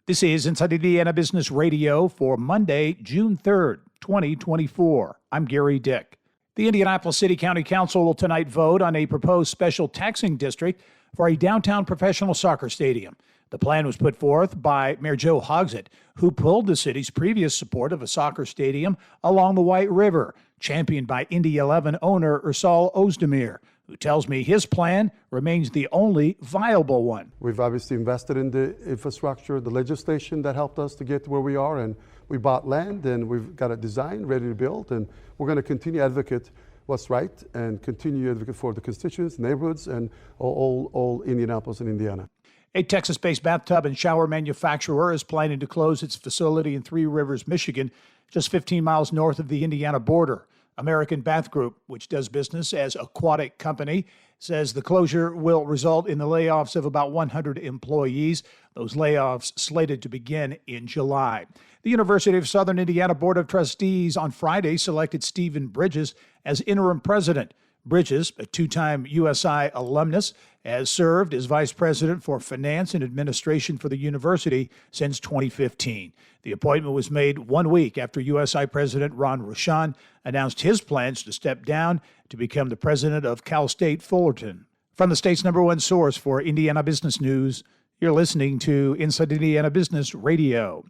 This is Inside Indiana Business Radio for Monday, June 3rd, 2024. I'm Gary Dick. The Indianapolis City County Council will tonight vote on a proposed special taxing district for a downtown professional soccer stadium. The plan was put forth by Mayor Joe Hogsett, who pulled the city's previous support of a soccer stadium along the White River, championed by Indy 11 owner Ursal Ozdemir, who tells me his plan remains the only viable one. We've obviously invested in the infrastructure, the legislation that helped us to get to where we are, and we bought land and we've got it designed, ready to build, and we're going to continue to advocate what's right and continue to advocate for the constituents, neighborhoods, and all Indianapolis and Indiana. A Texas-based bathtub and shower manufacturer is planning to close its facility in Three Rivers, Michigan, just 15 miles north of the Indiana border. American Bath Group, which does business as Aquatic Company, says the closure will result in the layoffs of about 100 employees. Those layoffs slated to begin in July. The University of Southern Indiana Board of Trustees on Friday selected Stephen Bridges as interim president. Bridges, a two-time USI alumnus, has served as vice president for finance and administration for the university since 2015. The appointment was made 1 week after USI President Ron Rochon announced his plans to step down to become the president of Cal State Fullerton. From the state's #1 source for Indiana business news, you're listening to Inside Indiana Business Radio.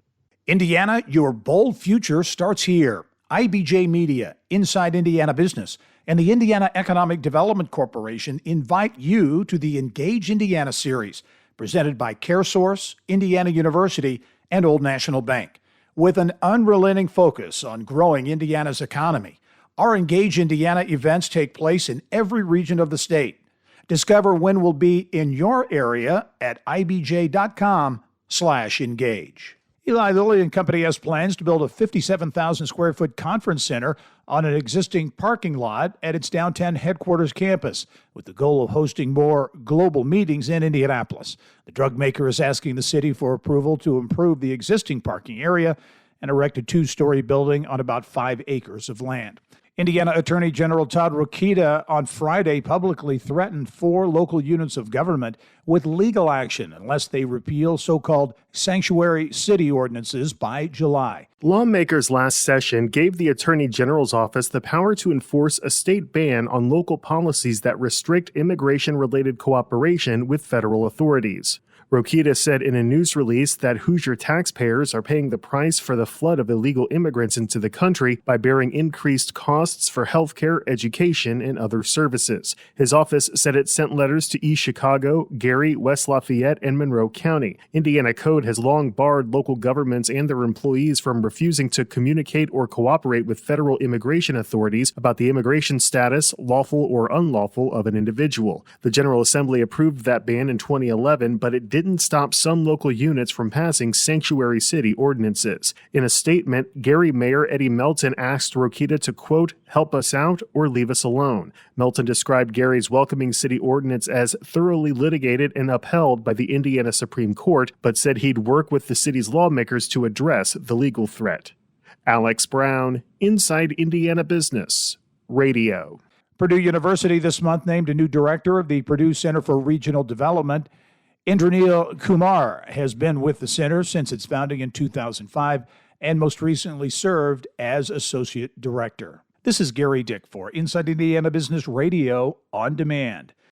Indiana, your bold future starts here. IBJ Media, Inside Indiana Business, and the Indiana Economic Development Corporation invite you to the Engage Indiana series, presented by CareSource, Indiana University, and Old National Bank. With an unrelenting focus on growing Indiana's economy, our Engage Indiana events take place in every region of the state. Discover when we'll be in your area at ibj.com/engage. Eli Lilly and Company has plans to build a 57,000 square foot conference center on an existing parking lot at its downtown headquarters campus, with the goal of hosting more global meetings in Indianapolis. The drug maker is asking the city for approval to improve the existing parking area and erect a 2-story building on about 5 acres of land. Indiana Attorney General Todd Rokita on Friday publicly threatened 4 local units of government with legal action unless they repeal so-called sanctuary city ordinances by July. Lawmakers last session gave the Attorney General's office the power to enforce a state ban on local policies that restrict immigration-related cooperation with federal authorities. Rokita said in a news release that Hoosier taxpayers are paying the price for the flood of illegal immigrants into the country by bearing increased costs for healthcare, education, and other services. His office said it sent letters to East Chicago, Gary, West Lafayette, and Monroe County. Indiana code has long barred local governments and their employees from refusing to communicate or cooperate with federal immigration authorities about the immigration status, lawful or unlawful, of an individual. The General Assembly approved that ban in 2011, but it didn't stop some local units from passing sanctuary city ordinances. In a statement, Gary Mayor Eddie Melton asked Rokita to, quote, help us out or leave us alone. Melton described Gary's welcoming city ordinance as thoroughly litigated and upheld by the Indiana Supreme Court, but said he'd work with the city's lawmakers to address the legal threat. Alex Brown, Inside Indiana Business Radio. Purdue University this month named a new director of the Purdue Center for Regional Development. Indranil Kumar has been with the center since its founding in 2005 and most recently served as associate director. This is Gary Dick for Inside Indiana Business Radio on Demand.